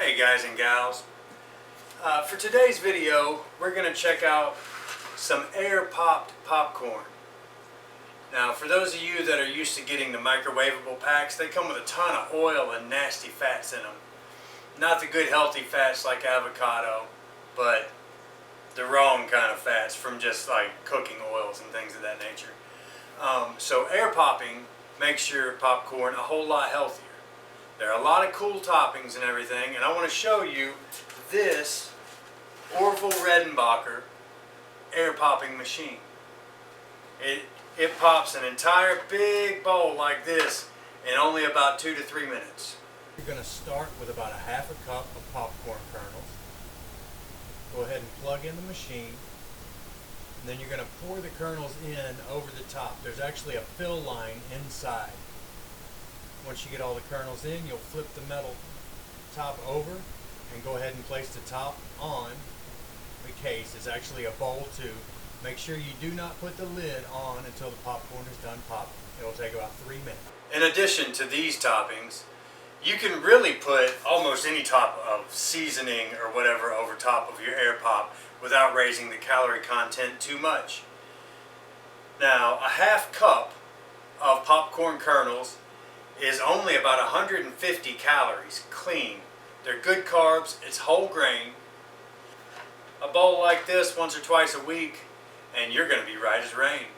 Hey guys and gals, for today's video we're going to check out some air popped popcorn. Now for those of you that are used to getting the microwavable packs, they come with a ton of oil and nasty fats in them. Not the good healthy fats like avocado, but the wrong kind of fats from just like cooking oils and things of that nature. So air popping makes your popcorn a whole lot healthier. There are a lot of cool toppings and everything, and I want to show you this Orville Redenbacher air popping machine. It pops an entire big bowl like this in only about 2 to 3 minutes. You're going to start with about a half a cup of popcorn kernels. Go ahead and plug in the machine, and then you're going to pour the kernels in over the top. There's actually a fill line inside. Once you get all the kernels in, you'll flip the metal top over and go ahead and place the top on the case. It's actually a bowl too. Make sure you do not put the lid on until the popcorn is done popping. It'll take about 3 minutes. In addition to these toppings, you can really put almost any type of seasoning or whatever over top of your air pop without raising the calorie content too much. Now, a half cup of popcorn kernels is only about 150 calories clean. They're good carbs, it's whole grain. A bowl like this once or twice a week and you're going to be right as rain.